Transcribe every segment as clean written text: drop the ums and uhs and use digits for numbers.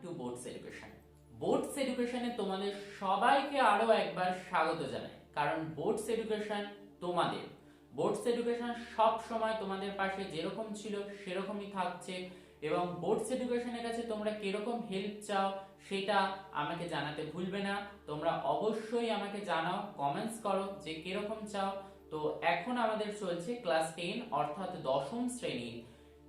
Two boards education. Boards এডুকেশনে তোমাদের সবাইকে আরো একবার স্বাগত জানাই, কারণ বোর্ডস এডুকেশন তোমাদের বোর্ডস এডুকেশন সব সময় তোমাদের পাশে যেরকম ছিল সেরকমই থাকছে। এবং বোর্ডস এডুকেশনের কাছে তোমরা কিরকম হেল্প চাও সেটা আমাকে জানাতে ভুলবে না। তোমরা অবশ্যই আমাকে জানাও, কমেন্টস করো যে কিরকম চাও। তো এখন আমাদের চলছে ক্লাস 10 অর্থাৎ দশম শ্রেণীর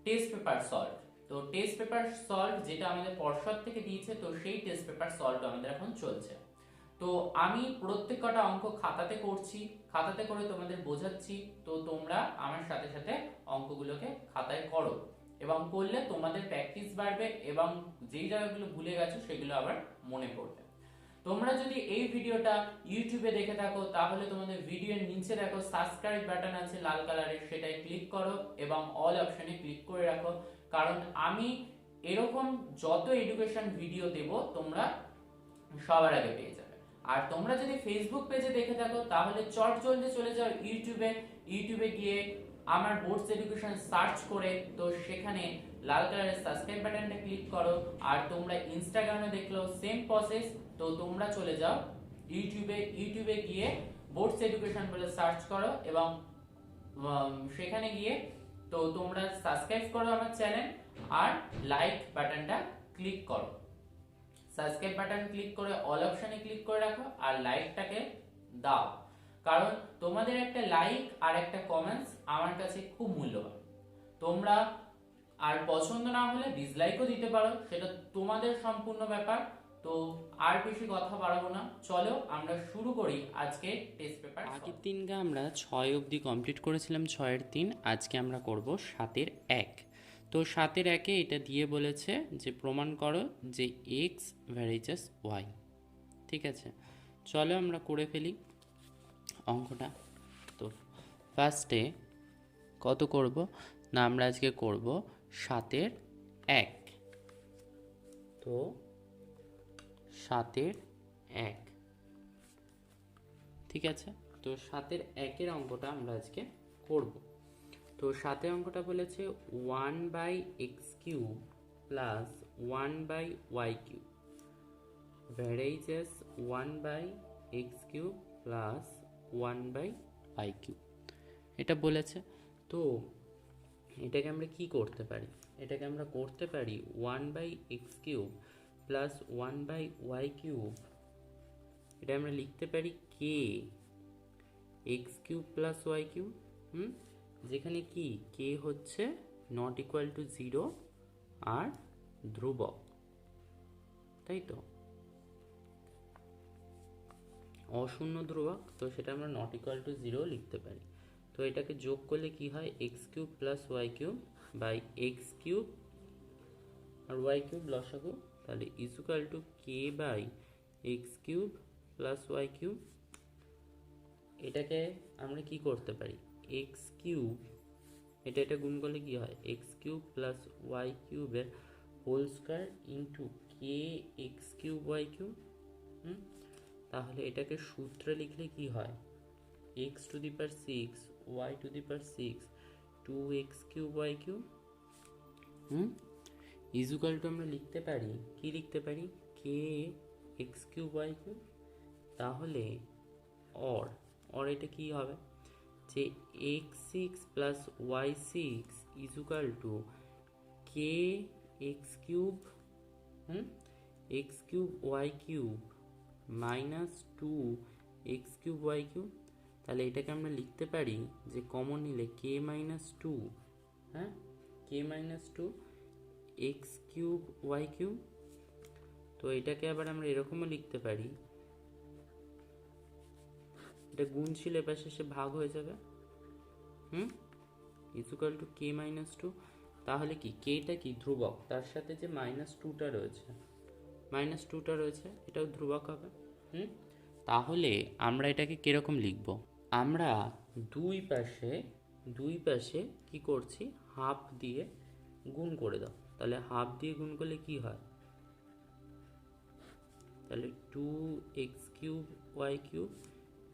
টেস্ট পেপার সলভ। তো টেস্ট পেপার সলভ যেটা আমাদের পর্ষদ থেকে দিয়েছে, তো সেই টেস্ট পেপার সলভ আমাদের এখন চলছে। তো আমি প্রত্যেক কটা অঙ্ক খাতাতে করছি, খাতাতে করে তোমাদের বোঝাচ্ছি। তো তোমরা আমার সাথে সাথে অঙ্কগুলোকে খাতায় করো, এবং করলে তোমাদের প্র্যাকটিস বাড়বে এবং যেই জায়গাগুলো ভুলে গেছো সেগুলো আবার মনে পড়বে। তোমরা যদি এই ভিডিওটা ইউটিউবে দেখে থাকো তাহলে তোমাদের ভিডিওর নিচে দেখো সাবস্ক্রাইব বাটন আছে লাল কালারের, সেটাই ক্লিক করো এবং অল অপশনে ক্লিক করে রাখো, কারণ আমি এরকম যত এডুকেশন ভিডিও দেব তোমরা সবার আগে পেয়ে যাবে। আর তোমরা যদি ফেসবুক পেজে দেখে থাকো তাহলে চট জলদি চলে যাও ইউটিউবে গিয়ে আমার বোর্ডস এডুকেশন সার্চ করে, তো সেখানে লাল কালারের সাবস্ক্রাইব বাটনটা ক্লিক করো। আর তোমরা ইনস্টাগ্রামে দেখলো সেম প্রসেস, তো তোমরা চলে যাও ইউটিউবে গিয়ে বোর্ডস এডুকেশন বলে সার্চ করো এবং সেখানে গিয়ে তো তোমরা সাবস্ক্রাইব করো আমার চ্যানেল আর লাইক বাটনটা ক্লিক করো। সাবস্ক্রাইব বাটন ক্লিক করে অল অপশনে ক্লিক করে রাখো আর লাইকটাকে দাও, কারণ তোমাদের একটা লাইক আর একটা কমেন্টস আমার কাছে খুব মূল্যবান। তোমরা আর পছন্দ না হলে ডিসলাইকও দিতে পারো, সেটা তোমাদের সম্পূর্ণ ব্যাপার। তো আর বেশি কথা বাড়াবো না, চলো আমরা শুরু করি আজকে টেস্ট পেপার। আগের দিনকে আমরা 6 অবধি কমপ্লিট করেছিলাম, 6-এর 3। আজকে আমরা করব 7-এর 1। তো 7-এর 1-এ এটা দিয়ে বলেছে যে প্রমাণ করো যে এক্স ভ্যারিজেস ওয়াই। ঠিক আছে, চলো আমরা করে ফেলি অঙ্কটা। তো ফার্স্টে কত করব না, আমরা আজকে করব 7-এর 1। তো 7-এর 1, ঠিক আছে। তো 7-এর 1-এর অঙ্কটা আমরা আজকে করব। তো 7-এর অঙ্কটা বলেছে 1/x³ plus 1/y³ varies as 1/x³ plus 1/y³, এটা বলেছে। তো এটাকে আমরা কি করতে পারি? এটাকে আমরা করতে পারি 1/x³ প্লাস 1/y³ এটা আমরা লিখতে পারি কে x³ প্লাস y³ যেখানে কি কে হচ্ছে নট ইকুয়াল টু 0 আর ধ্রুবক, তাই তো, অশূন্য ধ্রুবক। তো সেটা আমরা নট ইকুয়াল টু 0 লিখতে পারি। তো এটাকে যোগ করলে কি হয়, x³ plus y³ by x³ R y³ লসাগু, তাহলে is equal to k by x³ plus y³। এটাকে আমরা কি করতে পারি, x³ এটা গুণ করলে কি হয়, x³ প্লাস y³ এর whole square into k x³ y³ তাহলে এটাকে সূত্রে লিখলে কি হয়, x to the power 6 y two the power 6 2x³ y³ is equal two আমরা লিখতে পারি, কি লিখতে পারি, কে x³ y³। তাহলে অর এটা কি হবে যে x6 plus y6 is equal to K x³ x³ y³ minus 2x³ y³। তাহলে এটাকে আমরা লিখতে পারি যে কমন নিলে k মাইনাস 2, হ্যাঁ, k মাইনাস 2 x³ y³। তো এটাকে আবার আমরা এরকমও লিখতে পারি, এটা গুণ ছিল এবার শেষে ভাগ হয়ে যাবে, is equal to k minus 2। তাহলে কি কেটা কি ধ্রুবক, তার সাথে যে -2টা রয়েছে এটাও ধ্রুবক হবে। তাহলে আমরা এটাকে কিরকম লিখব, আমরা দুই পাশে কি করছি, হাফ দিয়ে গুণ করে দাও। তাহলে হাফ দিয়ে গুণ করলে কি হয়, তাহলে 2x³ y³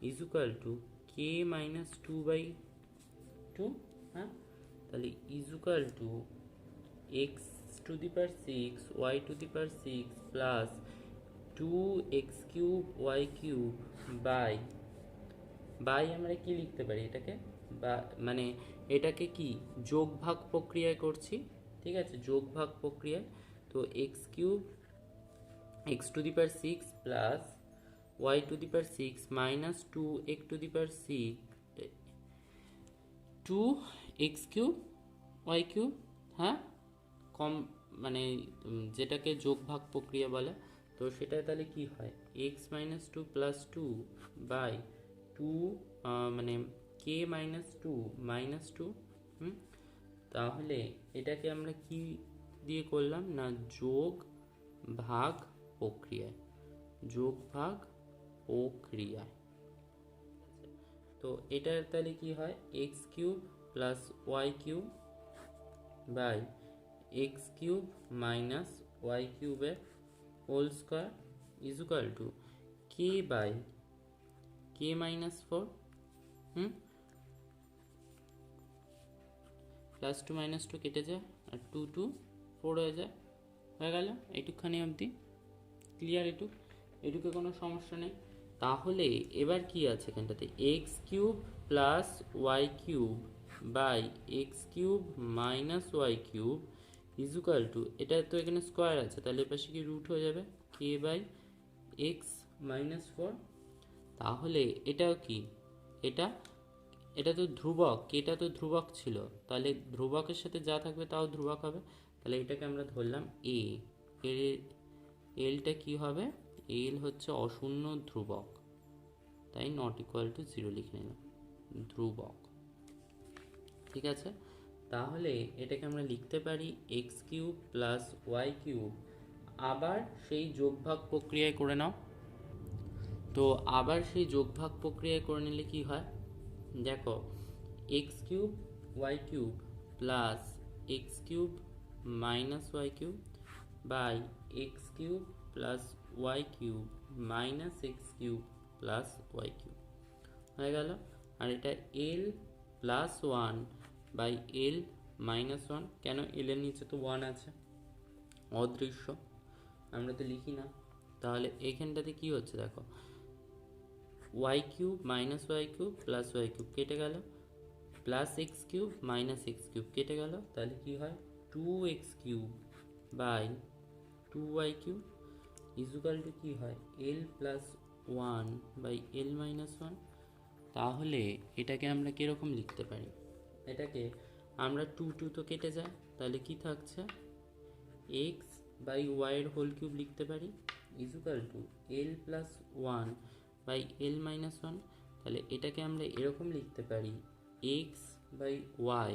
is equal to k minus 2/2, হ্যাঁ, তাহলে is equal to x to the power six y to the power six plus two x cube y cube by আমরা কি লিখতে পারি এটাকে, বা মানে এটাকে কি যোগ ভাগ প্রক্রিয়ায় করছি, ঠিক আছে, যোগ ভাগ প্রক্রিয়ায়। তো x cube x to the power six plus y to the power six minus two x to the power six, two x cube y cube, হ্যাঁ কম মানে যেটাকে যোগ ভাগ প্রক্রিয়া বলে। তো সেটা তাহলে কি হয়, x minus two plus two by two মানে কে মাইনাস টু। তাহলে এটাকে আমরা কি দিয়ে করলাম না, যোগ ভাগ প্রক্রিয়ায়, যোগ ভাগ প্রক্রিয়ায়। তো এটার তাহলে কি হয়, x cube plus y cube by x cube minus y কিউবের whole square is equal to k by k minus four, plus two minus two কেটে যায় আর টু টু ফোর হয়ে যায়, হয়ে গেল এইটুকখানি অবধি। ক্লিয়ার? এটুকে কোনো সমস্যা নেই। তাহলে এবার কি আছে এখানটাতে, x cube plus y cube by x cube minus y cube is equal to, এটা তো এখানে স্কোয়ার আছে তাহলে এপাশে কি রুট হয়ে যাবে, কে বাই এক্স মাইনাস ফোর। তাহলে এটাও কি, এটা তো ধ্রুবক, এটা তো ধ্রুবক ছিল, তাহলে ধ্রুবকের সাথে যা থাকবে তাও ধ্রুবক হবে। তাহলে এটাকে আমরা ধরলাম এ, এলটা কি হবে, এল হচ্ছে অশূন্য ধ্রুবক, তাই নট ইকুয়াল টু জিরো লিখে নিলাম, ধ্রুবক। ঠিক আছে, তাহলে এটাকে আমরা লিখতে পারি x cube plus y cube, আবার সেই যোগভাগ প্রক্রিয়ায় করে নাও। তো আবার সেই যোগভাগ প্রক্রিয়ায় করে নিলে কি হয়, দেখো x cube y cube plus x cube minus y cube by x cube plus y cube minus x cube plus y cube হয়ে গেল। আর এটা l plus one by l minus one, কেন এলের নিচে তো ওয়ান আছে, অদৃশ্য, আমরা তো লিখি না। তাহলে এখানটাতে কি হচ্ছে দেখো, y cube minus y cube plus y cube কেটে গেল, plus x cube minus x cube কেটে গেল, তাহলে কি হয়, two x cube by two y cube equal to কি হয়, l plus one by l minus one. তাহলে এটাকে আমরা কীরকম লিখতে পারি, এটাকে আমরা টু টু তো কেটে যায়, তাহলে কি থাকছে, এক্স বাই ওয়াইয়ের হোল কিউব লিখতে পারি is equal to l plus one by l minus one. তাহলে এটাকে আমরা এরকম লিখতে পারি x by y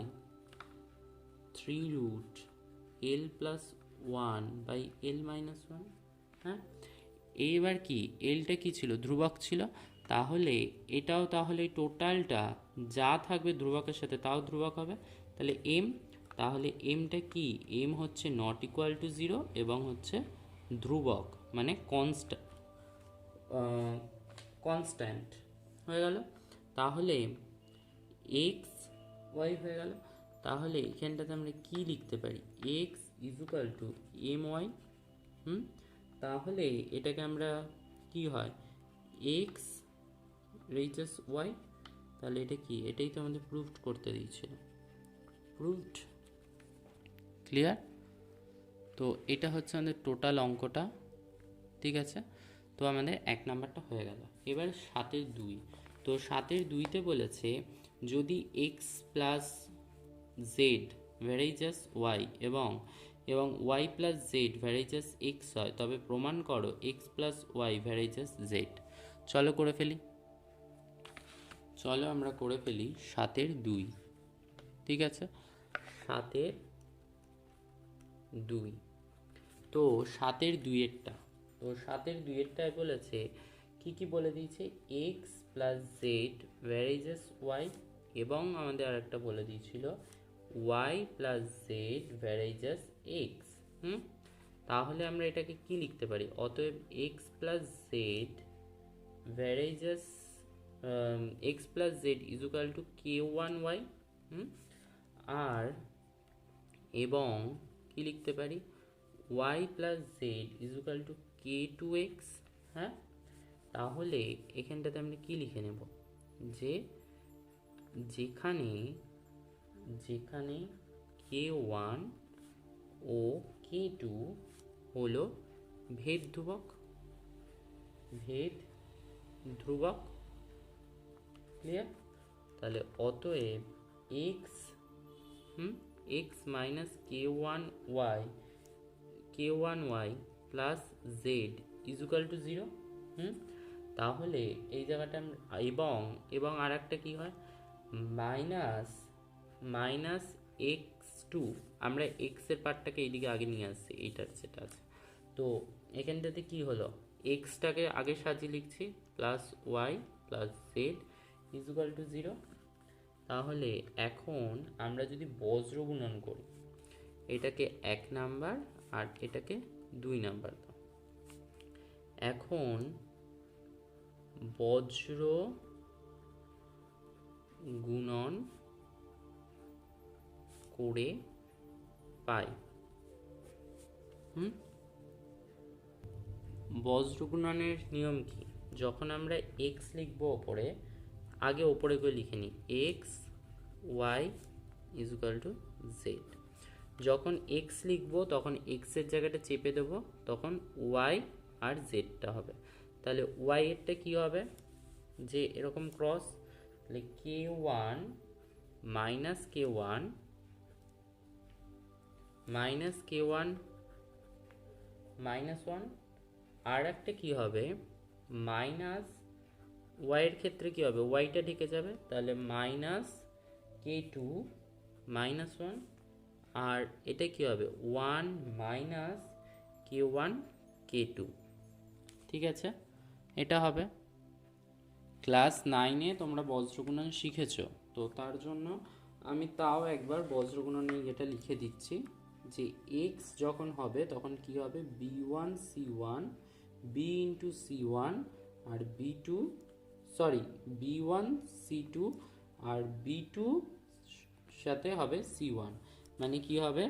three root l plus one by l minus one. হ্যাঁ, এইবার কি এলটা কি ছিল, ধ্রুবক ছিল, তাহলে এটাও তাহলে টোটালটা যা থাকবে ধ্রুবকের সাথে তাও ধ্রুবক হবে। তাহলে এম, তাহলে এমটা কি, এম হচ্ছে নট ইকুয়াল টু জিরো এবং হচ্ছে ধ্রুবক মানে কনস্ট্যান্ট হয়ে গেল। তাহলে এক্স ওয়াই হয়ে গেল। তাহলে এখানটাতে আমরা কি লিখতে পারি, x equal to m y. তাহলে এটাকে আমরা কি হয়, এক্স রেইজেস ওয়াই, তাহলে এটা কি, এটাই তো আমাদের প্রুভড করতে দিয়েছিল, প্রুভড। ক্লিয়ার? তো এটা হচ্ছে আমাদের টোটাল অঙ্কটা, ঠিক আছে। তো আমাদের এক নাম্বারটা হয়ে গেল। এবার 7-2, তো 7-2তে বলেছে যদি x plus z varies y এবং y plus z varies x হয় তবে প্রমাণ করো x plus y varies z. চলো করে ফেলি, চলো আমরা করে ফেলি 7-2, ঠিক আছে। 7-2, তো 7-2-এরটা, তো 7-2-এরটায় বলেছে কি কি বলে দিয়েছে, x plus z varies y এবং আমাদের আরেকটা বলে দিয়েছিল y plus z varies x. তাহলে আমরা এটাকে কি লিখতে পারি, অতএব x plus z varies x plus z equal to k one y, আর এবং কি লিখতে পারি, y plus z is equal to k two x. হ্যাঁ, তাহলে এখানটাতে আমরা কি লিখে নেব, যে যেখানে যেখানে কে ওয়ান ও কে টু হলো ভেদ ধ্রুবক, ভেদ ধ্রুবক। ক্লিয়ার? তাহলে অতএব x x minus k one y plus z is equal to 0। তাহলে এই জায়গাটা এবং আর একটা কী হয়, মাইনাস এক্স টু, আমরা এক্সের পার্টটাকে এইদিকে আগে নিয়ে আসছি, এইটার যেটা আছে। তো এখানটাতে কি হলো, এক্সটাকে আগে সাজিয়ে লিখছি, plus y plus z is equal to 0। তাহলে এখন আমরা যদি বজ্র গুণন করি, এটাকে 1 নাম্বার আর এটাকে 2 নাম্বার দাও। এখন বজ্র গুণন করে পাই, বজ্র গুণনের নিয়ম কি, যখন আমরা এক্স লিখবো ওপরে, আগে ওপরে করে লিখে নিই x y is equal to z. যখন এক্স লিখবো তখন এক্সের জায়গাটা চেপে দেবো, তখন ওয়াই আর জেডটা হবে। তাহলে ওয়াই এরটা কী হবে, যে এরকম ক্রস, তাহলে কে one minus k one minus one, আর একটা কী হবে, মাইনাস ওয়াইয়ের ক্ষেত্রে কী হবে, ওয়াইটা ঢেকে যাবে, তাহলে minus k two minus one, আর এটা কী হবে, 1 minus k one k two. ঠিক আছে, এটা হবে। ক্লাস 9-এ তোমরা বজ্রগুণন শিখেছো, তো তার জন্য আমি তাও একবার বজ্রগুণনের এটা লিখে দিচ্ছি, যে এক্স যখন হবে তখন কি হবে, বি1 সি1 বি ইন্টু সি1 আর বি1 সি2 আর বি2 সাথে হবে সি1, মানে কি হবে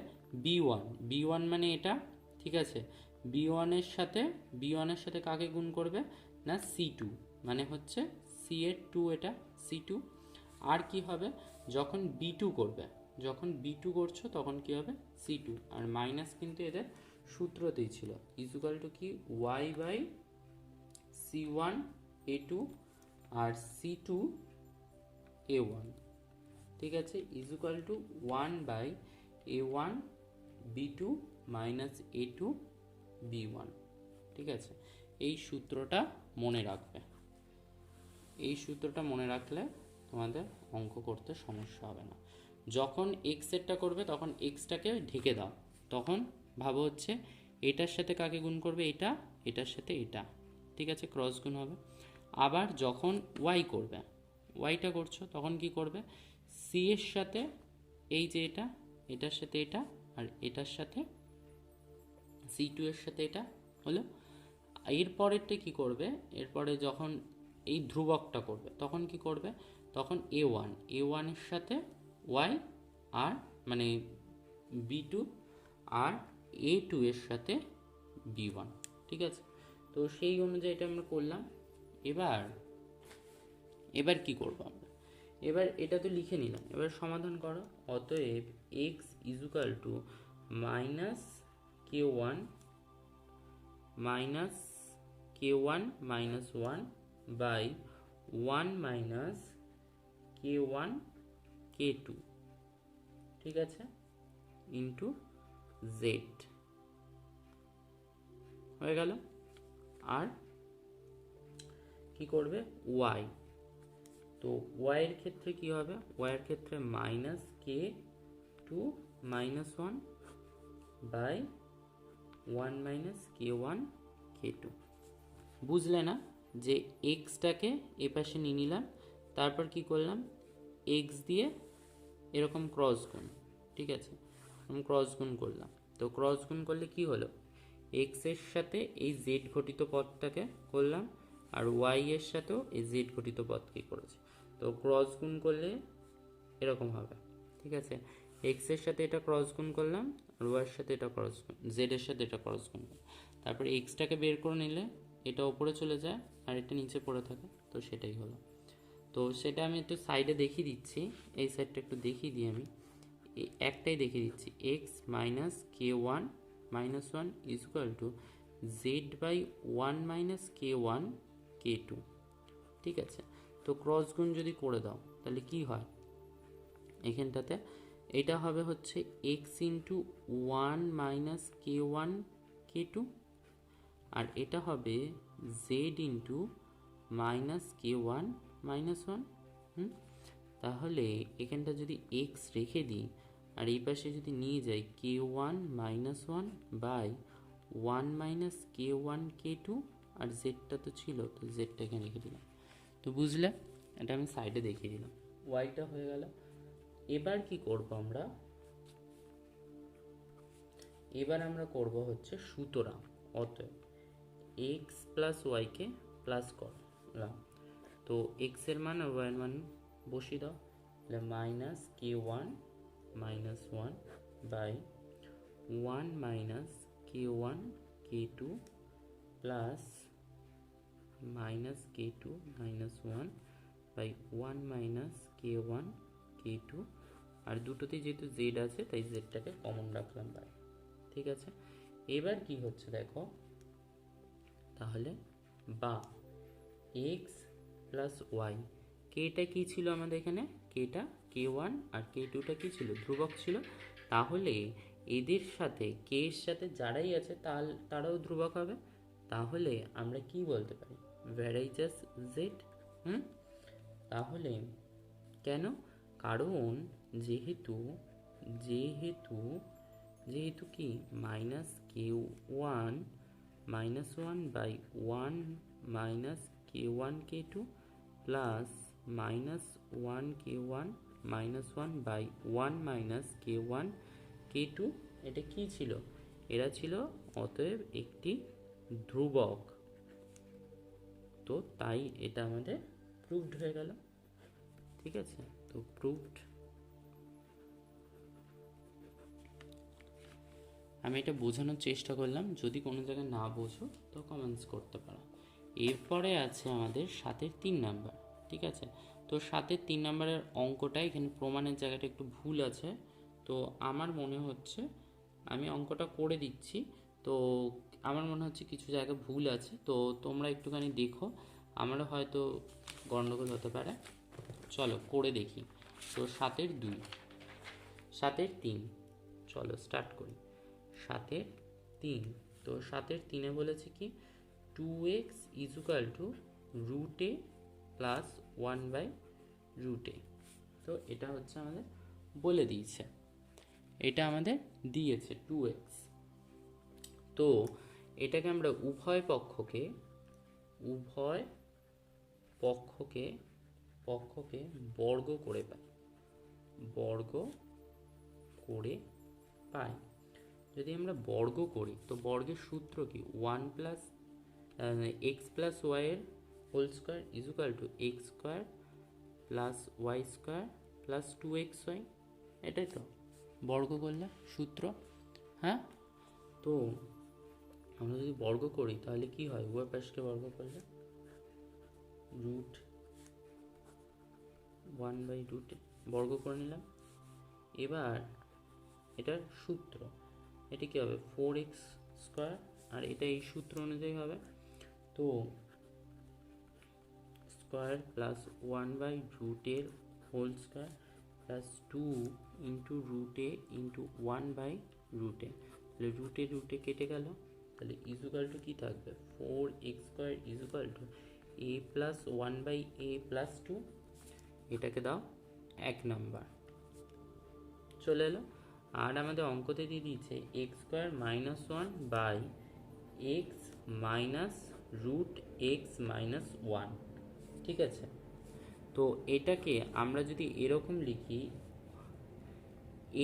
বি1 মানে এটা। ঠিক আছে, বি1 এর সাথে কাকে গুণ করবে না, সি2, মানে হচ্ছে সি এর 2, এটা সি2। আর কি হবে, যখন বি2 করছো তখন কি হবে, সি2, আর মাইনাস কিন্তু এদের সূত্রতেই ছিল, ইজ ইকুয়াল টু কি, ওয়াই বাই সি1 এ2 আর সি2 এ1। ঠিক আছে, is equal to 1 by a one b two minus a two b one. ঠিক আছে, এই সূত্রটা মনে রাখবে, এই সূত্রটা মনে রাখলে তোমাদের অঙ্ক করতে সমস্যা হবে না। যখন এক্সেরটা করবে তখন এক্সটাকে ঢেকে দাও, তখন ভাবো হচ্ছে এটার সাথে কাকে গুণ করবে, এটার সাথে এটা। ঠিক আছে, ক্রস গুণ হবে। আবার যখন ওয়াই করবে, ওয়াইটা করছো তখন কি করবে, সি এর সাথে এই যে এটার সাথে এটা, আর এটার সাথে সি2 এর সাথে এটা হলো। এরপরেরটা কি করবে, এরপরে যখন এই ধ্রুবকটা করবে তখন কি করবে, তখন এ1 এর সাথে ওয়াই, আর মানে বি2 আর এ2 এর সাথে বি1। ঠিক আছে, তো সেই অনুযায়ী এটা আমরা করলাম। এবার কি করব আমরা, এবার এটা তো লিখে নিলাম, এবার সমাধান করো। অতএব x is equal to minus k one minus one by 1 minus k one k two. ঠিক আছে, ইন্টু জেড হয়ে গেল। আর কি করবে, ওয়াই, তো ওয়াইয়ের ক্ষেত্রে কি হবে, ওয়াইয়ের ক্ষেত্রে minus কে2 minus 1 by 1 minus k one কে2। বুঝলে না, যে এক্সটাকে এ পাশে নিয়ে নিলাম, তারপর কি করলাম, এক্স দিয়ে এরকম ক্রস গুণ। ঠিক আছে, ক্রস গুণ করলাম, তো ক্রস গুণ করলে কি হলো, এক্স এর সাথে এই জেড ঘটিত পদটাকে করলাম, আর ওয়াই এর সাথেও এই জেড ঘটিত পদকে করেছি, তো ক্রস গুণ করলে এরকম হবে। ঠিক আছে, এক্স এর সাথে এটা ক্রস গুণ করলাম, আর ওয়াইয়ের সাথে এটা ক্রস গুণ, জেড এর সাথে এটা ক্রস গুণ করলাম। তারপরে এক্সটাকে বের করে নিলে এটা ওপরে চলে যায় আর এটা নিচে পড়ে থাকে, তো সেটাই হলো। তো সেটা আমি একটু সাইডে দেখিয়ে দিচ্ছি, এই সাইডটা একটু দেখিয়ে দিই আমি, একটাই দেখিয়ে দিচ্ছি। X minus k one minus one is equal to z by one minus k one k two. ঠিক আছে, তো ক্রস গুণ যদি করে দাও তাহলে কি হয়, এখানটাতে এটা হবে হচ্ছে x into one minus k one k two, আর এটা হবে Z into minus k one minus one. তাহলে এখানটা যদি এক্স রেখে দিই আর এই পাশে যদি নিয়ে যাই k one minus one by one minus k one k two, আর জেডটা তো ছিল, তো জেডটা এখানে রেখে দিলাম। তো বুঝলে, এটা আমি সাইডে দেখিয়ে দিলাম, ওয়াইটা হয়ে গেল। এবার কি করব আমরা, এবার আমরা করব হচ্ছে সুতরাং অতএব এক্স প্লাস ওয়াইকে প্লাস করলাম, তো এক্স এর মান আর ওয়াই এর মান বসিয়ে দাও, তাহলে minus k one minus one by one minus k one k two plus minus k two minus one by one minus k one k two, আর দুটোতেই যেহেতু জেড আছে তাই জেডটাকে কমন রাখলাম বাই। ঠিক আছে, এবার কি হচ্ছে দেখো, তাহলে বা এক্স প্লাস ওয়াই, কেটা কী ছিল আমাদের এখানে, কেটা কে ওয়ান আর কে টুটা কী ছিল, ধ্রুবক ছিল, তাহলে এদের সাথে কে এর সাথে যারাই আছে তারাও ধ্রুবক হবে, তাহলে আমরা কি বলতে পারি, ভ্যারাইজাস জেড। তাহলে কেন, কারণ যেহেতু যেহেতু যেহেতু কি minus k one minus one by one minus k one k two plus minus one k one minus one by one minus k one k two, এটা কি ছিল, এরা ছিল অতএব একটি ধ্রুবক, তো তাই এটা আমাদের প্রুভড হয়ে গেল। ঠিক আছে, তো প্রুভড। আমি এটা বোঝানোর চেষ্টা করলাম, যদি কোনো জায়গায় না বোঝো তো কমেন্টস করতে পারো। এরপরে আছে আমাদের 7-এর 3 নাম্বার। ঠিক আছে, তো 7-এর 3 নাম্বারের অঙ্কটা এখানে প্রমাণের জায়গাটা একটু ভুল আছে, তো আমার মনে হচ্ছে আমি অঙ্কটা করে দিচ্ছি, তো আমার মনে হচ্ছে কিছু জায়গায় ভুল আছে, তো তোমরা একটুখানি দেখো, আমারও হয়তো গণ্ডগোল হতে পারে। চলো করে দেখি। তো 7-এর 2, 7-এর 3, চলো স্টার্ট করি। 7-এর 3, তো 7-এর 3-এ বলেছে কি 2x is equal to root a plus one by root a, তো এটা হচ্ছে আমাদের বলে দিয়েছে, এটা আমাদের দিয়েছে 2x। তো এটাকে আমরা উভয় পক্ষকে বর্গ করে পাই। যদি আমরা বর্গ করি তো বর্গের সূত্র কি, ওয়ান প্লাস এক্স প্লাস ওয়াইয়ের whole square is equal to x square plus y square plus 2xy, এটাই তো বর্গ করলে সূত্র। হ্যাঁ, তো আমরা যদি বর্গ করি তাহলে কি হয়, উভয় পাশকে বর্গ করলে রুট ওয়ান বাই রুট বর্গ করে নিলাম। এবার এটার সূত্র, এটা কি হবে 4x স্কোয়ার, আর এটা এই সূত্র অনুযায়ী হবে, তো স্কোয়ার প্লাস ওয়ান বাই রুটের whole square plus 2 into root a into one by রুটে, তাহলে রুটে কেটে গেল, তাহলে ইজুকাল টু কী থাকবে 4x square is equal to a plus one by a plus 2, এটাকে দাও 1 নাম্বার চলে এলো। আর আমাদের অঙ্কতে দিয়ে দিয়েছে x square minus one by x minus root x minus one. ঠিক আছে, তো এটাকে আমরা যদি এরকম লিখি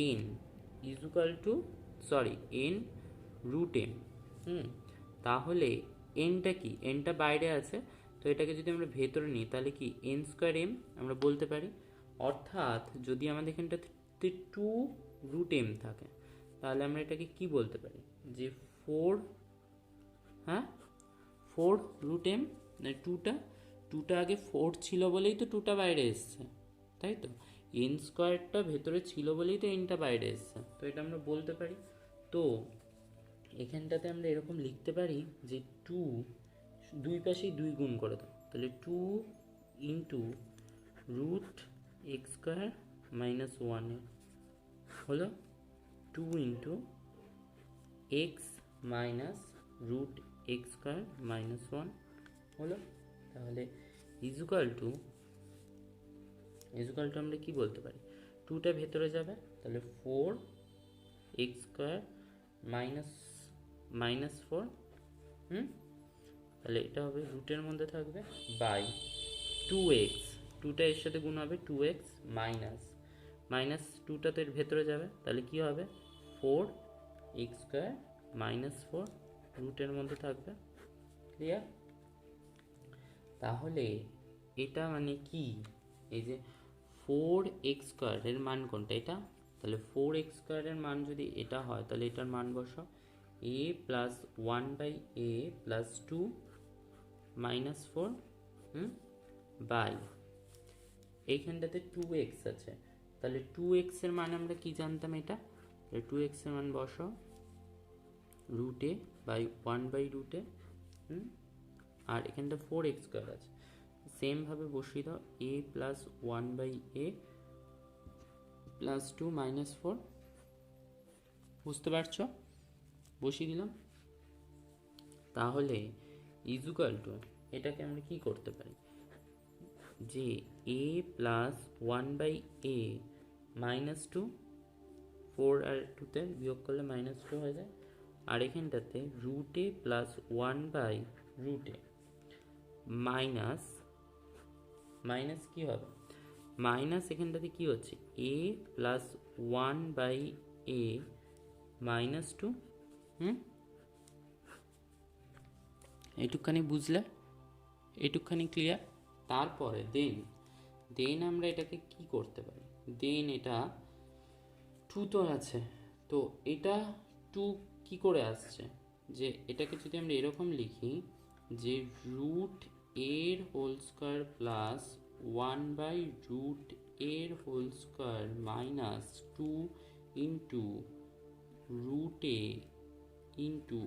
n is equal to n root n, তাহলে এনটা কি, এনটা বাইরে আছে, তো এটাকে যদি আমরা ভেতরে নিই তাহলে কি এন স্কোয়ার এম আমরা বলতে পারি, অর্থাৎ যদি আমাদের এখানটাতে 2 রুট এম থাকে, তাহলে আমরা এটাকে কি বলতে পারি যে 4, হ্যাঁ 4 রুট এম, টুটা আগে 4 ছিল বলেই তো টুটা বাইরে এসছে, তাই তো এন স্কোয়ারটা ভেতরে ছিল বলেই তো এনটা বাইরে এসছে, তো এটা আমরা বলতে পারি। তো এখানটাতে আমরা এরকম লিখতে পারি যে 2, দুই পাশেই 2 গুণ করে দাও, তাহলে 2 into root x square minus 1 হলো 2 into x minus root x square minus 1 হলো। তাহলে ইজুকাল টু আমরা কি বলতে পারি, 2টা ভেতরে যাবে, তাহলে 4 এক্স স্কোয়ার মাইনাস 4, তাহলে এটা হবে রুটের মধ্যে থাকবে বাই 2x, 2টা এর সাথে গুণ হবে 2x মাইনাস 2টা তো এর ভেতরে যাবে, তাহলে কি হবে 4 এক্স স্কোয়ার মাইনাস 4 রুটের মধ্যে থাকবে। ক্লিয়ার? তাহলে এটা মানে কি, এই যে 4x স্কোয়ারের মান কোনটা, এটা, তাহলে 4x স্কোয়ারের মান যদি এটা হয় তাহলে এটার মান বসাও a plus 1/a plus 2 minus 4 by এইখানটাতে 2x আছে, তাহলে 2x এর মান আমরা কি জানতাম, এটা 2x এর মান বসাও রুট এ বাই 1/√a, আর এখানটা 4x স্কোয়ার আছে, সেমভাবে বসিয়ে দাও a plus 1/a plus 2 minus 4, বুঝতে পারছো, বসিয়ে দিলাম। তাহলে ইজুকাল টু এটাকে আমরা কি করতে পারি যে a প্লাস 1/a মাইনাস 2, 4 আর 2তে বিয়োগ করলে মাইনাস 2 হয়ে যায়, আর এখানটাতে root a plus 1/√a minus কি হবে, মাইনাস এখানটাতে কি হচ্ছে a প্লাস 1/a মাইনাস 2, এইটুকখানি বুঝলে, এইটুকখানি ক্লিয়ার। তারপরে দেন আমরা এটাকে কি করতে পারি, দেন এটা 2 তো আছে, তো এটা 2 কি করে আসছে, যে এটাকে যদি আমরা এরকম লিখি যে রুট এর হোল স্কোয়ার প্লাস 1/√এর whole square minus 2 into root a into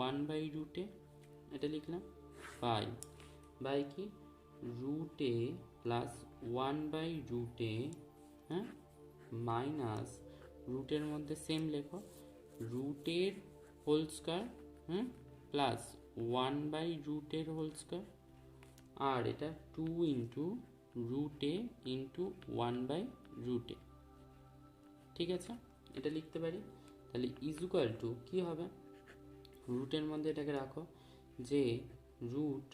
1/√a, এটা লিখলাম বাই কি রুট এ প্লাস 1/√a, হ্যাঁ মাইনাস রুটের মধ্যে সেম লেখো রুটের হোল স্কোয়ার প্লাস 1/√এর হোল স্কোয়ার, আর এটা 2 into root a into 1/√a, ঠিক আছে, এটা লিখতে পারি। তাহলে ইজুকাল টু কি হবে, রুটের মধ্যে এটাকে রাখো যে রুট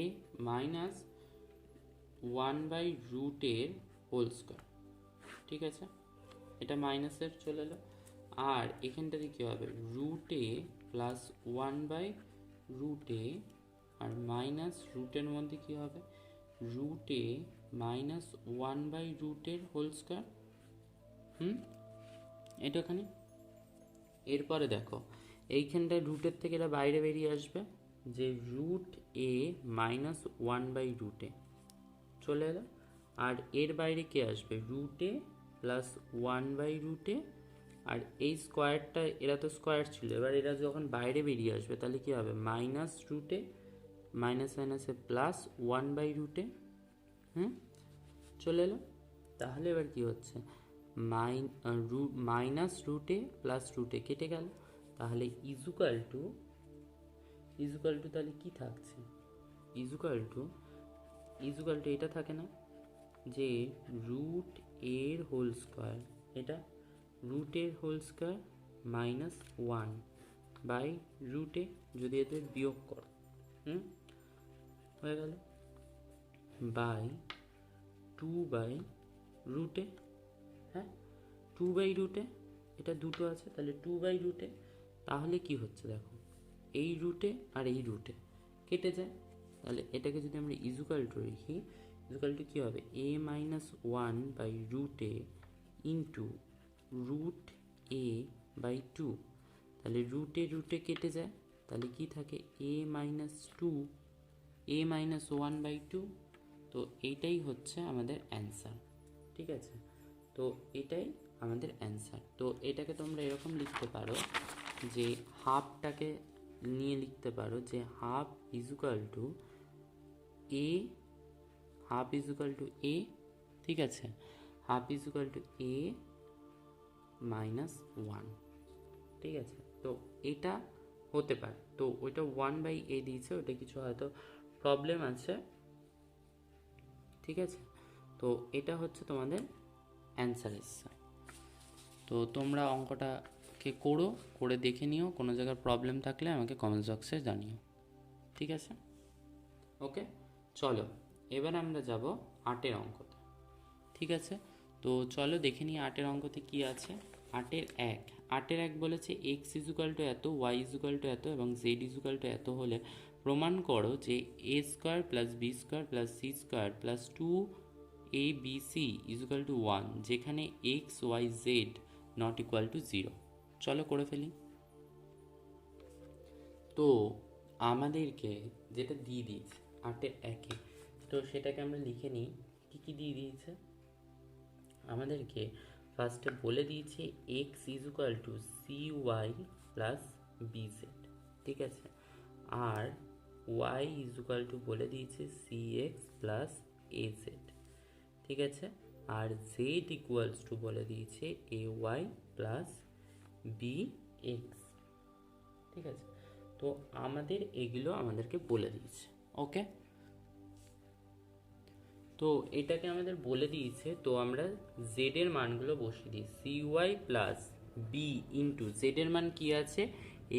এ মাইনাস 1/√এর হোল স্কোয়ার, ঠিক আছে, এটা মাইনাসের চলে এলো, আর এখানটাতে কী হবে root a plus 1/√a R minus রুটের মধ্যে কী হবে রুট এ মাইনাস 1/√এর হোল স্কোয়ার, এটা ওখানে। এরপরে দেখো এইখানটায় রুটের থেকে এটা বাইরে বেরিয়ে আসবে যে রুট এ মাইনাস 1/√a চলে এলো, আর এর বাইরে কে আসবে রুট এ প্লাস 1/√a, আর এই স্কোয়ারটা এরা তো স্কোয়ার ছিল, এবার এরা যখন বাইরে বেরিয়ে আসবে তাহলে কি হবে মাইনাস রুটে মাইনাসে প্লাস 1/√a, চলে এলো। তাহলে এবার কি হচ্ছে মাইনাস রুটে প্লাস রুটে কেটে গেল, তাহলে ইজুকাল টু তাহলে কি থাকছে ইজুকাল টু এটা থাকে না যে রুট এর হোল স্কোয়ার, এটা রুটের হোল স্কোয়ার মাইনাস 1/√a, যদি এদের বিয়োগ কর হয়ে গেল বাই 2/√a, হ্যাঁ 2/√a, এটা দুটো আছে তাহলে 2/√a, তাহলে কি হচ্ছে দেখো এই রুটে আর এই রুটে কেটে যায়, তাহলে এটাকে যদি আমরা ইজুকাল টু লিখি, ইজুকাল টু কী হবে a - 1/√a into root a by two, তাহলে রুটে রুটে কেটে যায়, তাহলে কি থাকে a minus two, a minus one by two. তো এইটাই হচ্ছে আমাদের অ্যান্সার, ঠিক আছে। তো এটাই আমাদের অ্যান্সার। তো এটাকে তোমরা এরকম লিখতে পারো যে হাফটাকে নিয়ে লিখতে পারো যে half equal to A, half equal to এ, ঠিক আছে, half equal to a minus one, ঠিক আছে। তো এটা হতে পারে, তো ওইটা ওয়ান বাই এ দিয়েছে, ওটা কিছু হয়তো প্রবলেম আছে, ঠিক আছে। তো এটা হচ্ছে তোমাদের অ্যান্সার এসছে। তো তোমরা অঙ্কটাকে করে দেখে নিও, কোনো জায়গায় প্রবলেম থাকলে আমাকে কমেন্ট বক্সে জানিও, ঠিক আছে। ওকে, চলো এবার আমরা যাব 8 অঙ্কতে, ঠিক আছে। তো চলো দেখে নিই 8 অঙ্কতে কি আছে। 8 বলেছে এক্স ইজুকাল টু এত, ওয়াই ইজুকাল টু এত এবং জেড ইজুকাল টু এত হলে প্রমাণ করো যে a square plus b square plus c square plus two a b c equal to one, যেখানে x y z not equal to zero. চলো করে ফেলি। তো আমাদেরকে যেটা দিয়ে দিয়েছে 8 তো সেটাকে আমরা লিখে নিই। কী কী দিয়ে দিয়েছে আমাদেরকে? ফার্স্টে বলে দিয়েছে x equal to c y plus b z, ঠিক আছে। আর ওয়াই ইজুকাল টু বলে দিয়েছে c x plus a z, ঠিক আছে। আর জেড ইকুয়ালস টু বলে দিয়েছে a y plus b x, ঠিক আছে। তো এগুলো আমাদেরকে বলে দিয়েছে, ওকে। তো এটাকে আমাদের বলে দিয়েছে, তো আমরা জেড এর মানগুলো বসিয়ে দিই। C y plus b into z এর মান কি আছে,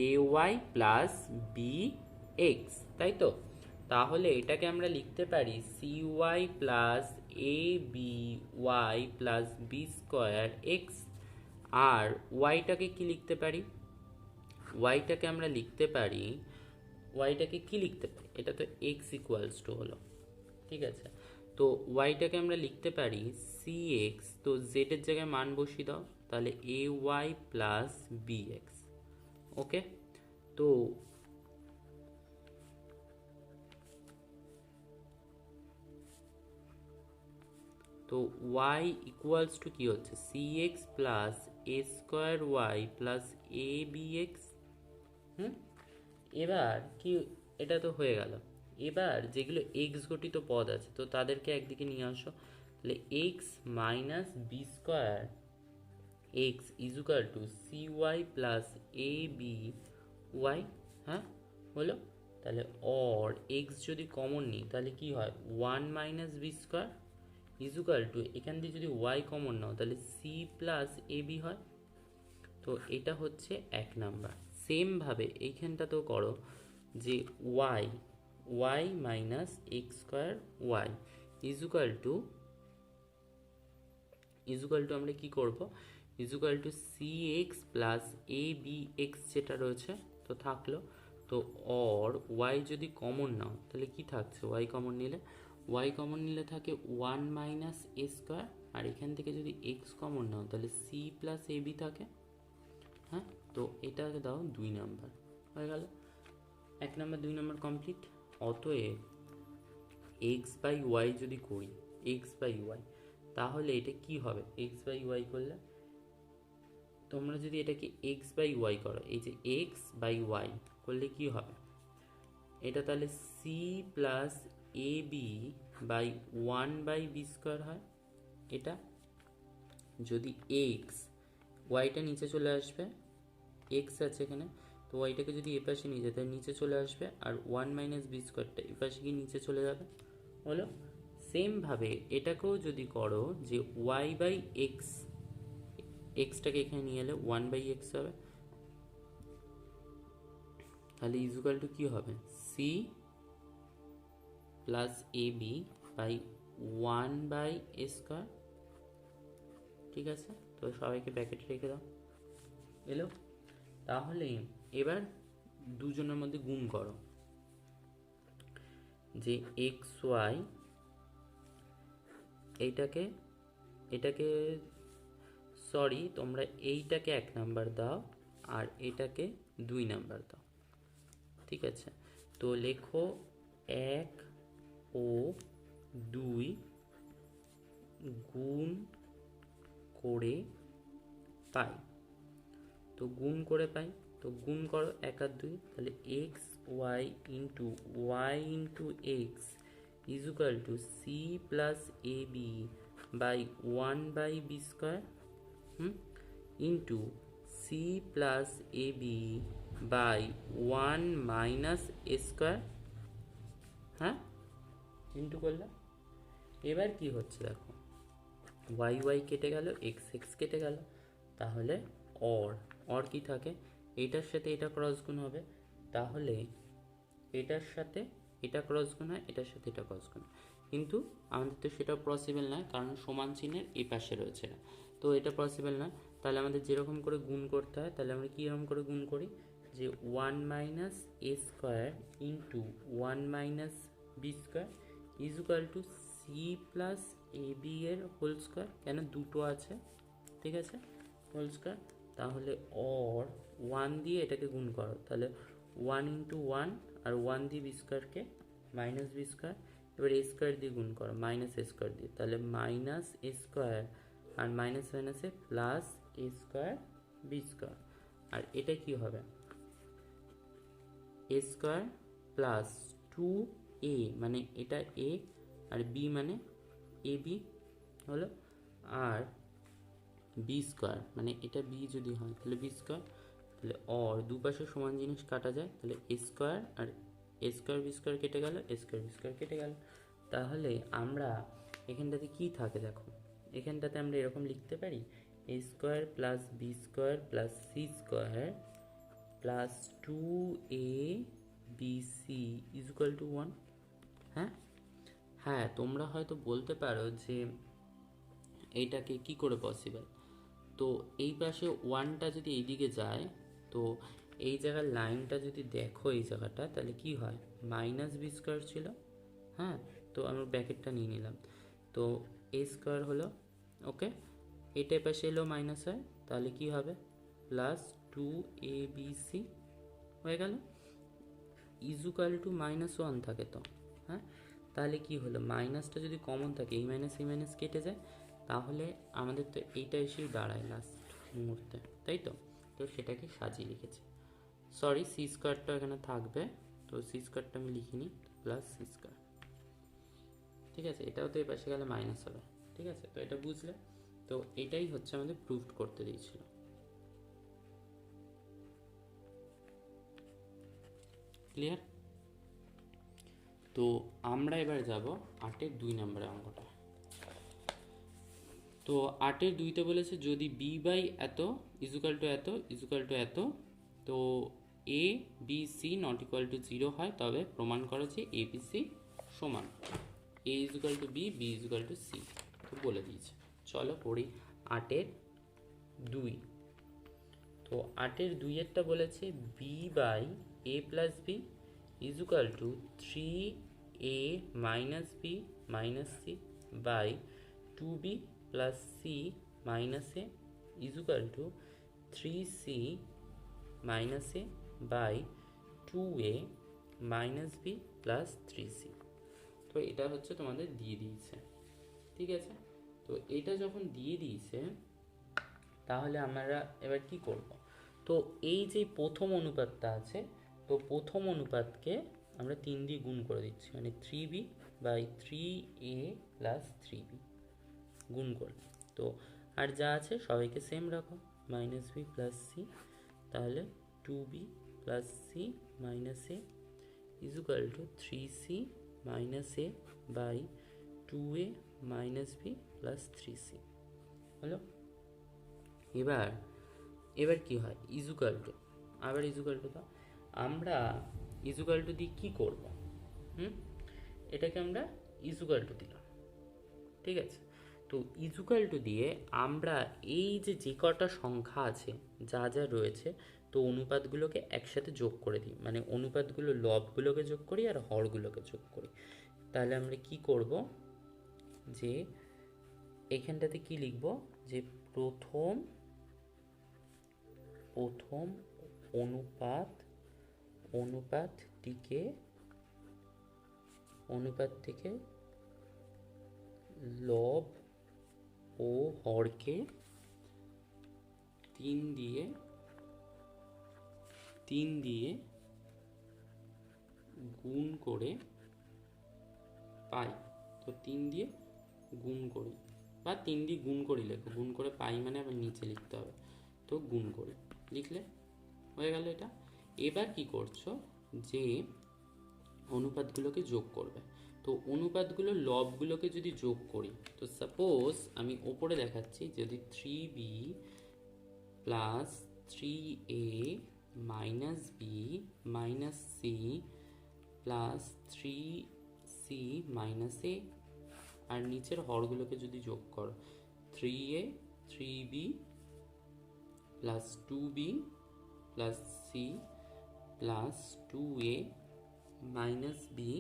a y plus b x, তাই তো। তাহলে এটাকে আমরা লিখতে পারি c y plus a b y plus b square x. আর ওয়াইটাকে কি লিখতে পারি? ওয়াইটাকে আমরা লিখতে পারি, ওয়াইটাকে কি লিখতে পারি, এটা তো এক্স ইকুয়ালস টু হলো, ঠিক আছে। তো ওয়াইটাকে আমরা লিখতে পারি সি এক্স, তো জেডের জায়গায় মান বসিয়ে দাও, তাহলে এ ওয়াই প্লাস বি এক্স, ওকে। তো তো ওয়াই ইকুয়ালস টু কী হচ্ছে, C x plus A square Y plus a b x. এবার কি, এটা তো হয়ে গেল। এবার যেগুলো এক্স গঠিত পদ আছে তো তাদেরকে একদিকে নিয়ে আসো, তাহলে x minus b square x equal to c y plus a b y, হ্যাঁ হলো। তাহলে অর এক্স যদি কমন নিই তাহলে কি হয়, one minus b square is equal to, এখান দিয়ে যদি ওয়াই কমন নাও তাহলে সি প্লাস এ বি হয়। তো এটা হচ্ছে 1 নাম্বার। সেমভাবে এইখানটাতেও করো যে y minus x square y equal to আমরা কি করব, equal to c x plus a b x যেটা রয়েছে তো থাকলো। তো অর ওয়াই যদি কমন নাও তাহলে কি থাকছে, ওয়াই কমন নিলে থাকে ওয়ান মাইনাস এ স্কোয়ার, আর এখান থেকে যদি এক্স কমন নাও তাহলে সি প্লাস এ বি থাকে, হ্যাঁ। তো এটাকে দাও 2 নাম্বার, হয়ে গেল 1 নাম্বার 2 নাম্বার কমপ্লিট। অতএব এক্স বাই ওয়াই যদি করি, এক্স বাই ওয়াই, তাহলে এটা কি হবে, এক্স বাই ওয়াই করলে তোমরা যদি এটাকে এক্স বাই ওয়াই করো, এই যে এক্স বাই ওয়াই করলে কি হবে, এটা তাহলে c plus a b by one by b square হয়। এটা যদি এক্স, ওয়াইটা নিচে চলে আসবে, এক্স আছে এখানে, তো ওয়াইটাকে যদি এ পাশে নিয়ে যায় তাহলে নিচে চলে আসবে, আর ওয়ান মাইনাস বি স্কোয়ারটা এ পাশে গিয়ে নিচে চলে যাবে, হলো। সেমভাবে এটাকেও যদি করো যে ওয়াই বাই এক্স, এক্সটাকে এখানে নিয়ে এলে ওয়ান বাই এক্স হবে, তাহলে ইজুকাল টু কী হবে, c plus a b by one by a square, ঠিক আছে। তো সবাইকে ব্র্যাকেটে রেখে দাও, এলো। তাহলে এবার দুজনের মধ্যে গুণ করো, যে এক্স ওয়াই, এটাকে সরি, তোমরা এইটাকে 1 নাম্বার দাও আর এটাকে 2 নাম্বার দাও, ঠিক আছে? তো লেখো 1 ও 2 গুণ করে পাই। তো গুণ করে পাই, তো গুণ করো 1 আর 2, তাহলে x y into x is equal to c plus a b by 1/b square into c plus a b by 1 minus a square. হ্যাঁ, ইন্টু করলাম। এবার কি হচ্ছে দেখো, ওয়াই ওয়াই কেটে গেল, এক্স এক্স কেটে গেল, তাহলে অর কি থাকে, এটার সাথে এটা ক্রস গুণ হবে, তাহলে এটার সাথে এটা ক্রস গুণ হয়, এটার সাথে এটা ক্রস গুণ হয়। কিন্তু আমাদের তো সেটা পসিবল নয়, কারণ সমান চিহ্নের এই পাশে রয়েছে না, তো এটা পসিবল না। তাহলে আমাদের যেরকম করে গুণ করতে হয়, তাহলে আমরা কীরকম করে গুণ করি, যে 1 minus a square into 1 minus b square is equal to c plus a b এর হোল স্কোয়ার, কেন দুটো আছে, ঠিক আছে, হোল স্কোয়ার। তাহলে অর 1 দিয়ে এটাকে গুণ করো, তাহলে 1 ইন্টু 1 আর 1 দিয়ে বি স্কোয়ারকে মাইনাস বি স্কোয়ার, এবার এ স্কোয়ার দিয়ে গুণ করো মাইনাস এ স্কোয়ার দিয়ে, তাহলে minus a square R minus মাইনাসে প্লাস এ স্কোয়ার বি স্কোয়ার। আর এটা কি হবে, এ স্কোয়ার প্লাস 2a মানে এটা a আর b মানে এ বি হলো, আর বি স্কোয়ার মানে এটা বি যদি হয় তাহলে বি স্কোয়ার, তাহলে অর দুপাশে সমান জিনিস কাটা যায়, তাহলে এ স্কোয়ার আর এ স্কোয়ার বি স্কোয়ার কেটে গেল, এ স্কোয়ার বি স্কোয়ার কেটে গেল। তাহলে আমরা এখানটাতে কি থাকে দেখো, এখানটাতে আমরা এরকম লিখতে পারি, a square plus b square plus c square plus 2a bc is equal to 1। হ্যাঁ হ্যাঁ, তোমরা হয়তো বলতে পারো যে এইটাকে কি করে পসিবল, তো এই পাশে 1টা যদি এইদিকে যায়, তো এই জায়গার লাইনটা যদি দেখো এই জায়গাটা, তাহলে কি হয়, মাইনাস বি স্কোয়ার ছিল, হ্যাঁ, তো আমরা ব্র্যাকেটটা নিয়ে নিলাম, তো এ স্কোয়ার হলো, ওকে, এটা পাশে এলো মাইনাস হয়, তাহলে কি হবে, প্লাস 2abc হয়ে গেল, ইজুকাল টু -1 থাকে তো, হ্যাঁ, তাহলে কি হলো, মাইনাসটা যদি কমন থাকে, এই মাইনাস কেটে যায়, তাহলে আমাদের তো এইটা এসেই দাঁড়ায় লাস্ট মুহূর্তে, তাই তো, তো সেটাকে সাজিয়ে লিখেছি। সরি, সি স্কোয়ারটা এখানে থাকবে, তো সি স্কোয়ারটা আমি লিখিনি, প্লাস সি স্কোয়ার, ঠিক আছে, এটাও তো এই পাশে গেলে মাইনাস হবে, ঠিক আছে, তো এটা বুঝলে, তো এটাই হচ্ছে আমাদের প্রুফড করতে দিয়েছিল। ক্লিয়ার? তো আমরা এবার যাব 8-এর 2 নম্বরের অঙ্কটা। তো 8-এর 2তে বলেছে যদি বি বাই এত ইজুকাল টু এত ইজুকাল টু এত, তো a b c not equal to 0 হয়, তবে প্রমাণ করো যে এ বি সি সমান, a equal to b, b equal to c, তো বলে দিয়েছে। চলো পড়ি 8-এর 2। তো 8-এর 2-এরটা বলেছে b by a plus b equal to 3a minus b minus c by 2b plus c minus a equal to 3c minus a by 2a minus b plus 3c। তো এটা হচ্ছে তোমাদের দিয়ে দিয়েছে, ঠিক আছে। তো এটা যখন দিয়ে দিয়েছে, তাহলে আমরা এবার কি করব, তো এই যে প্রথম অনুপাতটা আছে, তো প্রথম অনুপাতকে আমরা 3 দিয়ে গুণ করে দিচ্ছি, মানে 3b by 3a plus 3b গুণ করলে, তো আর যা আছে সবাইকে সেম রাখো, মাইনাস বি প্লাস সি, তাহলে 2b plus c minus a equal to 3c minus a by 2a minus b plus 3c হলো। এবার কি হয়, ইজুকাল টু, আবার ইজুকাল টু, তো আমরা ইজুকাল টু দিয়ে কী করব, এটাকে আমরা ইজুকাল টু দিলাম, ঠিক আছে। তো ইজুকাল টু দিয়ে আমরা এই যে কটা সংখ্যা আছে যা যা রয়েছে, তো অনুপাতগুলোকে একসাথে যোগ করে দিই, মানে অনুপাতগুলো লবগুলোকে যোগ করি আর হরগুলোকে যোগ করি। তাহলে আমরা কি করব, যে এখানটাতে কি লিখব, যে প্রথম অনুপাতটিকে লব ও হরকে 3 দিয়ে গুণ করে পাই। তো 3 দিয়ে গুণ করি, বা 3 দিয়ে গুণ করি লেখো, গুণ করে পাই মানে আবার নিচে লিখতে হবে। তো গুণ করি, লিখলে হয়ে গেল এটা। এবার কি করছো, যে অনুপাতগুলোকে যোগ করবে। তো অনুপাতগুলো লবগুলোকে যদি যোগ করি, তো সাপোজ আমি ওপরে দেখাচ্ছি, যদি 3b plus 3a minus b minus c plus 3c minus a, আর নিচের হরগুলোকে যদি যোগ করো, 3a 3b plus 2b plus c plus 2a minus b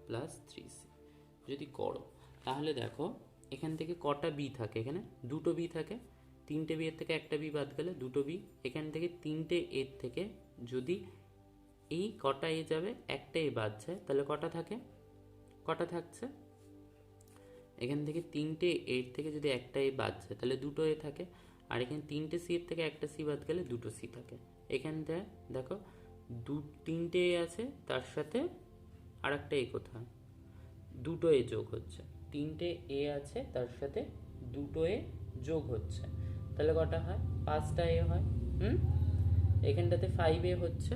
plus 3c যদি করো, তাহলে দেখো এখান থেকে কটা বি থাকে, এখানে দুটো বি থাকে। 3টে বি এর থেকে একটা বি বাদ গেলে দুটো বি। এখান থেকে 3টে এর থেকে যদি এই কটা এ যাবে, একটা এ বাদ যায়, তাহলে কটা থাকে, কটা থাকছে, এখান থেকে 3টে এর থেকে যদি একটা এ বাদ যায় তাহলে দুটো এ থাকে। আর এখানে 3টে সি এর থেকে একটা সি বাদ গেলে দুটো সি থাকে। এখানটা দেখো 3টে এ আছে, তার সাথে আর একটা এ কোথায়, দুটো এ যোগ হচ্ছে। 3টে এ আছে, তার সাথে দুটো এ যোগ হচ্ছে, তাহলে কটা হয়, 5টা এ হয়। এখানটাতে 5a হচ্ছে,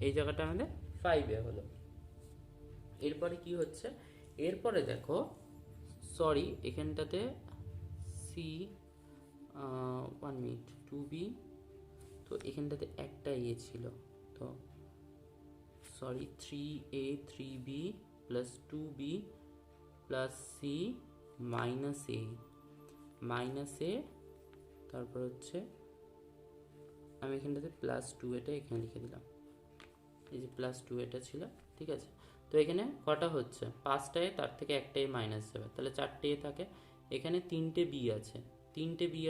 এই জায়গাটা আমাদের 5a হলো। এরপরে কি হচ্ছে, এরপরে দেখো সরি এখানটাতে সি 1 মিনিট 2b, তো এখানটাতে একটা এ ছিল, তো sorry 3a 3b plus 2b plus c minus a, তারপর হচ্ছে আমি এখানটাতে প্লাস 2 এটা এখানে লিখে দিলাম, এই যে প্লাস 2 এটা ছিল, ঠিক আছে। তো এখানে কটা হচ্ছে, 5টা এ, তার থেকে একটা এ মাইনাস যাবে, তাহলে 4টে এ থাকে। এখানে 3টে বি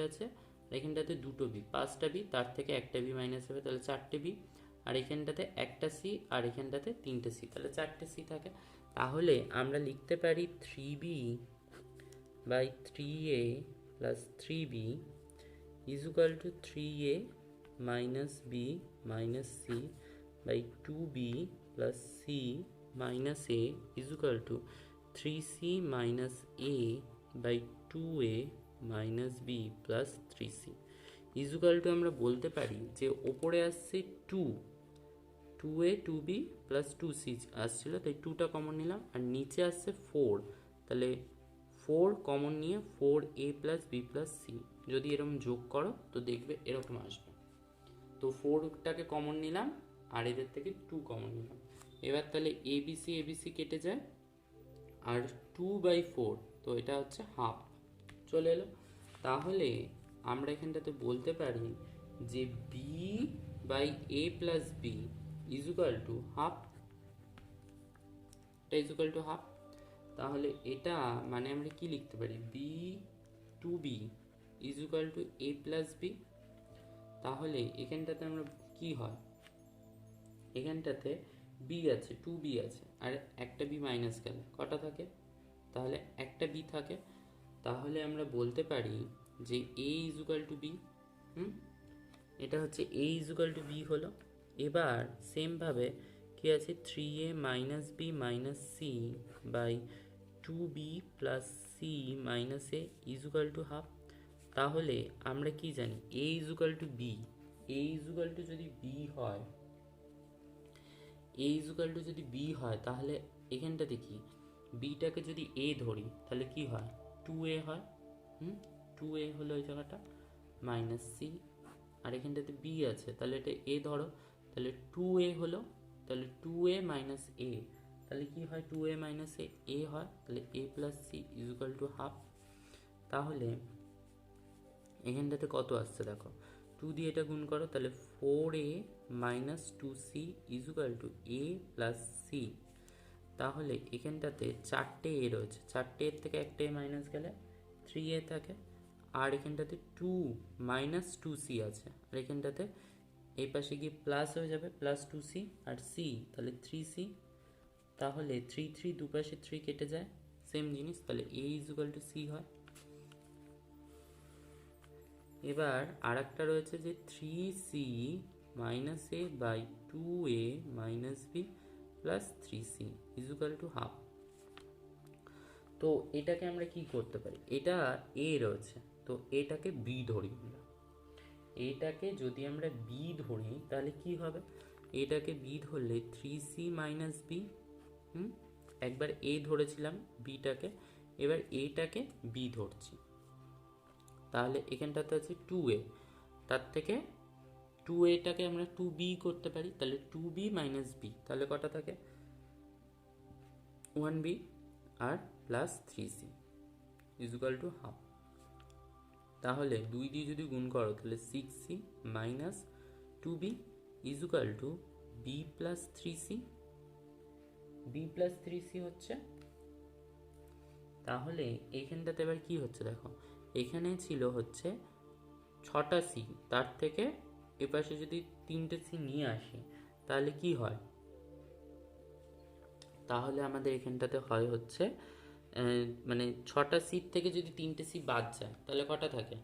আছে, আর এখানটাতে দুটো বি, 5টা বি, তার থেকে একটা বি মাইনাস যাবে, তাহলে 4টে বি। আর এখানটাতে একটা সি, আর এখানটাতে 3টে সি, তাহলে 4টে সি থাকে। তাহলে আমরা লিখতে পারি 3b by 3a plus 3b is equal to 3a minus b minus c by 2b plus c minus a is equal to 3c minus a by 2a minus b plus 3c is equal to আমরা বলতে পারি যে ওপরে আসছে 2a 2b plus 2c আসছিল, তাই 2টা common নিলাম, আর নিচে আসছে 4, তাহলে 4 কমন নিয়ে 4a plus b plus c যদি এরকম যোগ করো তো দেখবে এরকম আসবে। তো 4টাকে কমন নিলাম, আর এদের থেকে 2 কমন নিলাম। এবার তাহলে এবিসি কেটে যায়, আর 2/4, তো এটা হচ্ছে হাফ চলে এলো। তাহলে আমরা এখানটাতে বলতে পারি যে b by a plus b is equal to half, এটা ইজ ইকুয়াল টু হাফ। তাহলে এটা মানে আমরা কি লিখতে পারি, b to b is equal to a plus b. তাহলে এখানটাতে আমরা কি হয়, এখানটাতে বি আছে, 2b আছে, আর একটা বি মাইনাস গেলে কটা থাকে, তাহলে একটা বি থাকে। তাহলে আমরা বলতে পারি যে a is equal to b. এটা হচ্ছে a is equal to b হলো। এবার সেমভাবে কি আছে, 3a minus b minus c by 2b plus c minus a is equal to half. তাহলে আমরা কি জানি, a is equal to b, a is equal to যদি বি হয়, a ইজ ইকুয়াল টু যদি বি হয়, তাহলে এখানটাতে কি, বিটাকে যদি a ধরি তাহলে কি হয়, 2a হয়। 2a হলো এই জায়গাটা মাইনাস সি, আর এখানটাতে বি আছে, তাহলে এটা a ধরো, তাহলে 2a হলো, তাহলে 2a মাইনাস a, তাহলে কি হয়, 2a মাইনাস a হয়, তাহলে a plus c is equal to half. তাহলে এখানটাতে কত আসছে দেখো, 2 দিয়ে এটা গুণ করো, তাহলে 4a minus 2c is equal to a plus c. তাহলে এখানটাতে 4টে এ রয়েছে, 4টে এর থেকে একটা এ মাইনাস গেলে 3a থাকে, আর এখানটাতে 2 মাইনাস 2c আছে, আর এখানটাতে এই পাশে গিয়ে প্লাস হয়ে যাবে, প্লাস 2c আর c, তাহলে 3c। তাহলে 3 দুপাশে 3 কেটে যায়, সেম জিনিস, তাহলে a ইজুকাল টু c হয়। এবার আর একটা রয়েছে যে 3c minus a by 2a minus b plus 3c is equal to half. তো এটাকে আমরা কি করতে পারি, এটা a রয়েছে, তো এটাকে b ধরি আমরা। এটাকে যদি আমরা b ধরি তাহলে কি হবে, এটাকে b ধরলে 3c মাইনাস b, একবার a ধরেছিলাম bটাকে, এবার এটাকে b ধরছি, তাহলে এখানটাতে আছে 2a, তার থেকে 2aটাকে আমরা 2b করতে পারি, তাহলে 2b মাইনাস b, তাহলে কটা থাকে 1b আর plus 3c is equal to half. তাহলে 2 দিয়ে যদি গুণ করো তাহলে 6c minus 2b is equal to b plus 3c, b plus 3c হচ্ছে। তাহলে এইখানটাতে এবার কি হচ্ছে দেখো, এখানে ছিল হচ্ছে 6টা c, তার থেকে এপাশে যদি 3টে c নিয়ে আসি তাহলে কি হয়, তাহলে আমাদের এখানটাতে হয় হচ্ছে মানে 6টা সিট থেকে যদি 3টে সি বাদ যায় তাহলে কটা থাকে,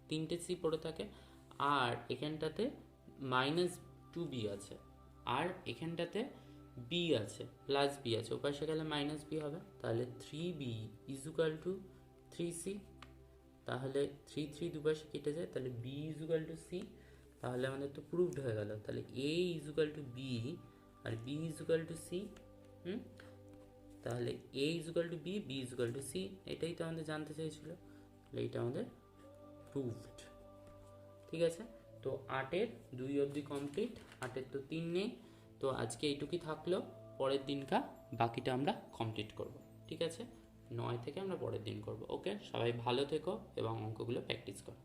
3টে সি পড়ে থাকে। আর এখানটাতে মাইনাস 2b আছে, আর এখানটাতে b আছে, প্লাস b আছে, ওপাশে গেলে মাইনাস b হবে, তাহলে 3b ইজুকাল টু 3c। তাহলে 3 দুপাশে কেটে যায়, তাহলে b ইজুকাল টু c, তাহলে আমাদের তো প্রুভড হয়ে গেল, তাহলে a ইজুকাল টু b আর b ইজুকাল টু c। তাহলে a is equal to b, b is equal to c, এটাই তো আমাদের জানতে চাইছিল, তাহলে এটা আমাদের প্রুভড। ঠিক আছে, তো 8-এর 2 অবধি কমপ্লিট, 8-এর তো 3 নেই, তো আজকে এইটুকুই থাকলো, পরের দিনকা বাকিটা আমরা কমপ্লিট করব। ঠিক আছে, 9 থেকে আমরা পরের দিন করব। ওকে, সবাই ভালো থেকো এবং অঙ্কগুলো প্র্যাকটিস করো।